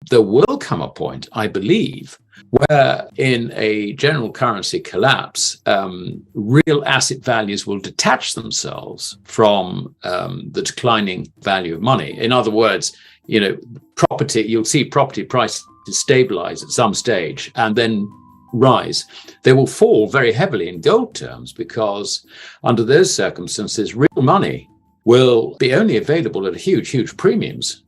there will come a point, I believe, where in a general currency collapse, real asset values will detach themselves from the declining value of money. In other words, property, you'll see property prices stabilize at some stage and then rise. They will fall very heavily in gold terms because under those circumstances, real money will be only available at huge premiums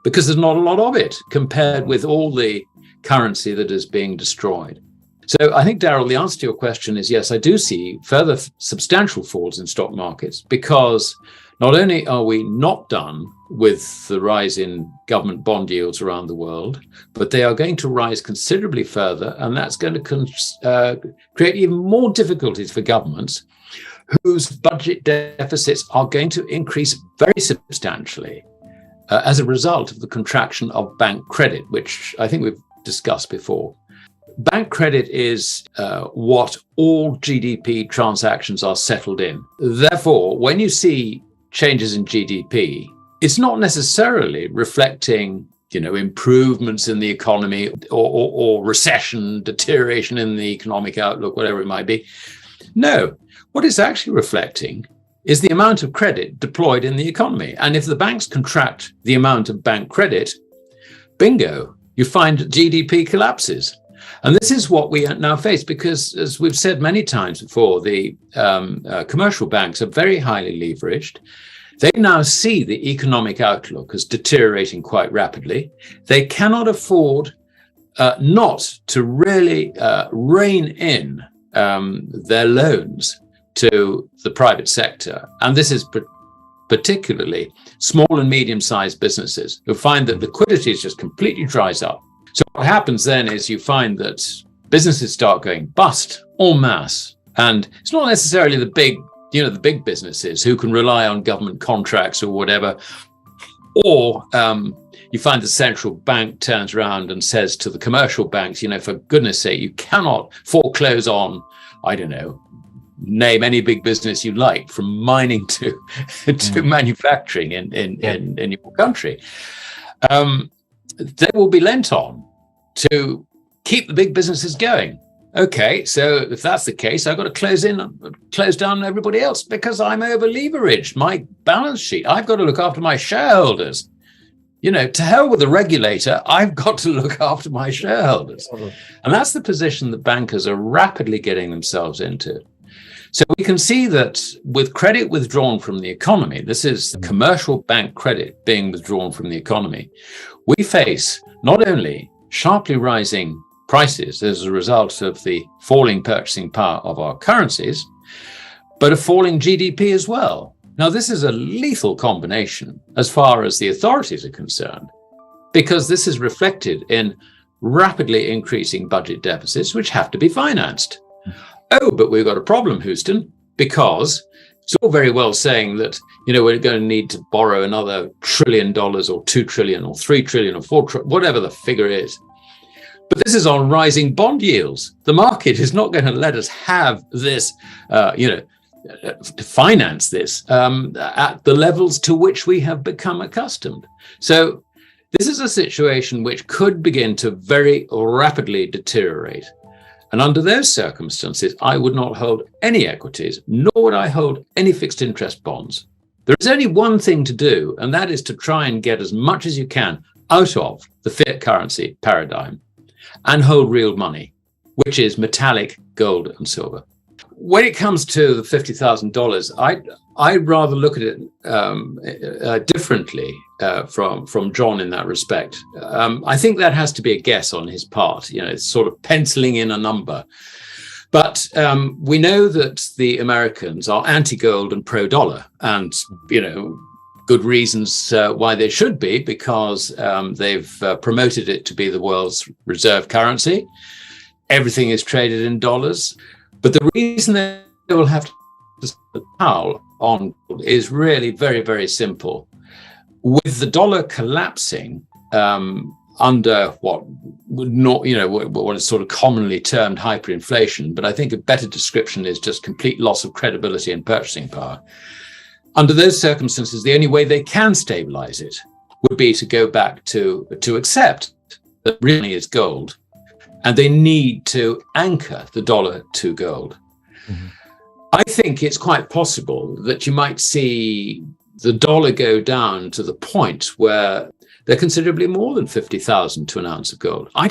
because there's not a lot of it compared with all the currency that is being destroyed. So I think, Daryl, the answer to your question is yes, I do see further substantial falls in stock markets because not only are we not done with the rise in government bond yields around the world, but they are going to rise considerably further, and that's going to create even more difficulties for governments whose budget deficits are going to increase very substantially as a result of the contraction of bank credit, which I think we've discussed before. Bank credit is what all GDP transactions are settled in. Therefore, when you see changes in GDP, it's not necessarily reflecting, improvements in the economy or recession, deterioration in the economic outlook, whatever it might be. No, what it's actually reflecting is the amount of credit deployed in the economy. And if the banks contract the amount of bank credit, bingo, you find GDP collapses. And this is what we now face because, as we've said many times before, the commercial banks are very highly leveraged. They now see the economic outlook as deteriorating quite rapidly. They cannot afford not to really rein in their loans to the private sector. And this is particularly small and medium-sized businesses who find that liquidity just completely dries up. So what happens then is you find that businesses start going bust en masse. And it's not necessarily the big businesses who can rely on government contracts or whatever. Or you find the central bank turns around and says to the commercial banks, for goodness sake, you cannot foreclose on, I don't know, name any big business you like, from mining to manufacturing in your country. They will be lent on to keep the big businesses going. Okay, so if that's the case, I've got to close down everybody else because I'm over leveraged. My balance sheet, I've got to look after my shareholders. To hell with the regulator, I've got to look after my shareholders. And that's the position that bankers are rapidly getting themselves into. So we can see that with credit withdrawn from the economy, this is commercial bank credit being withdrawn from the economy, we face not only sharply rising prices as a result of the falling purchasing power of our currencies, but a falling GDP as well. Now, this is a lethal combination as far as the authorities are concerned, because this is reflected in rapidly increasing budget deficits, which have to be financed. Oh, but we've got a problem, Houston, because it's all very well saying that, we're going to need to borrow another $1 trillion or $2 trillion or $3 trillion or $4 trillion, whatever the figure is. But this is on rising bond yields. The market is not going to let us have this, to finance this at the levels to which we have become accustomed. So this is a situation which could begin to very rapidly deteriorate. And under those circumstances, I would not hold any equities, nor would I hold any fixed interest bonds. There is only one thing to do, and that is to try and get as much as you can out of the fiat currency paradigm and hold real money, which is metallic gold and silver. When it comes to the $50,000, I'd rather look at it differently from John in that respect. I think that has to be a guess on his part. It's sort of penciling in a number. But we know that the Americans are anti-gold and pro-dollar, and good reasons why they should be, because they've promoted it to be the world's reserve currency. Everything is traded in dollars. But the reason they will have to towel on is really very, very simple. With the dollar collapsing under what is sort of commonly termed hyperinflation, but I think a better description is just complete loss of credibility and purchasing power. Under those circumstances, the only way they can stabilize it would be to go back to accept that really is gold, and they need to anchor the dollar to gold. Mm-hmm. I think it's quite possible that you might see the dollar go down to the point where they're considerably more than 50,000 to an ounce of gold. I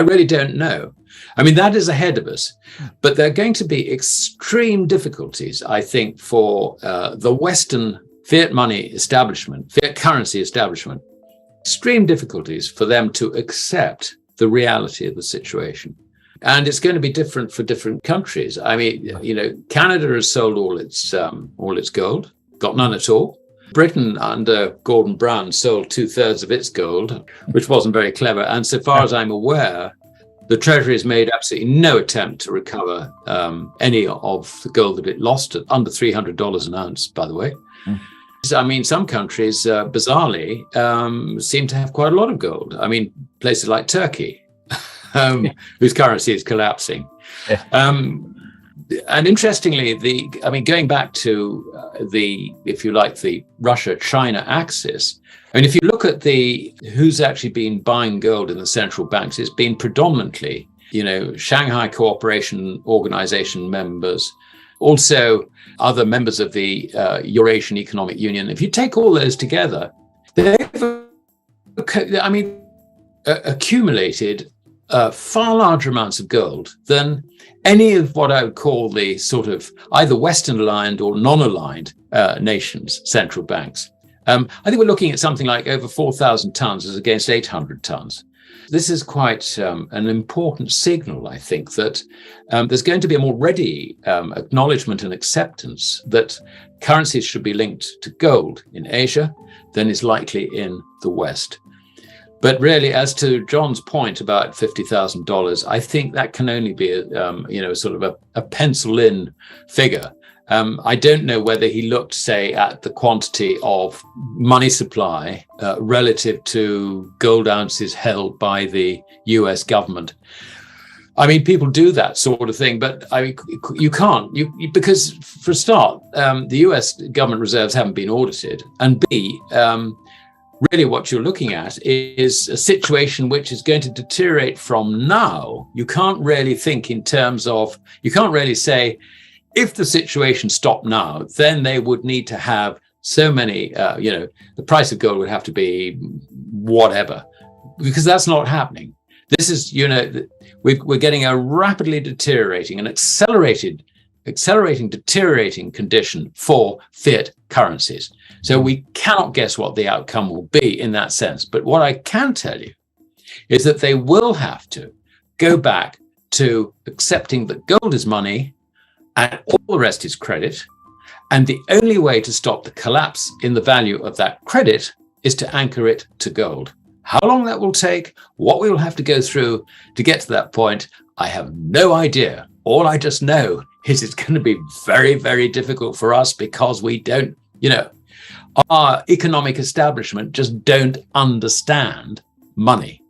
really don't know. I mean, that is ahead of us, but there are going to be extreme difficulties, I think, for the Western fiat money establishment, fiat currency establishment, extreme difficulties for them to accept the reality of the situation. And it's going to be different for different countries. I mean, you know, Canada has sold all its gold, got none at all. Britain, under Gordon Brown, sold 2/3 of its gold, which wasn't very clever. And so far as I'm aware, the Treasury has made absolutely no attempt to recover any of the gold that it lost at under $300 an ounce, by the way. So, I mean, some countries, bizarrely, seem to have quite a lot of gold. I mean, places like Turkey, whose currency is collapsing. Yeah. And interestingly, going back to if you like, the Russia-China axis, I mean, if you look at who's actually been buying gold in the central banks, it's been predominantly, you know, Shanghai Cooperation Organization members, also other members of the Eurasian Economic Union. If you take all those together, they've, accumulated far larger amounts of gold than any of what I would call the sort of either Western aligned or non-aligned nations' central banks. I think we're looking at something like over 4,000 tons as against 800 tons. This is quite an important signal, I think, that there's going to be a more ready acknowledgement and acceptance that currencies should be linked to gold in Asia than is likely in the West. But really, as to John's point about $50,000, I think that can only be, sort of a pencil-in figure. I don't know whether he looked, say, at the quantity of money supply relative to gold ounces held by the US government. I mean, people do that sort of thing, but I mean, you can't, because for a start, the US government reserves haven't been audited, and B, really what you're looking at is a situation which is going to deteriorate from now. You can't really think in terms of, you can't really say, if the situation stopped now, then they would need to have so many, the price of gold would have to be whatever, because that's not happening. This is, we're getting a rapidly deteriorating and accelerating deteriorating condition for fiat currencies. So we cannot guess what the outcome will be in that sense. But what I can tell you is that they will have to go back to accepting that gold is money and all the rest is credit. And the only way to stop the collapse in the value of that credit is to anchor it to gold. How long that will take, what we will have to go through to get to that point, I have no idea. All I just know is it's going to be very, very difficult for us because we don't, our economic establishment just don't understand money.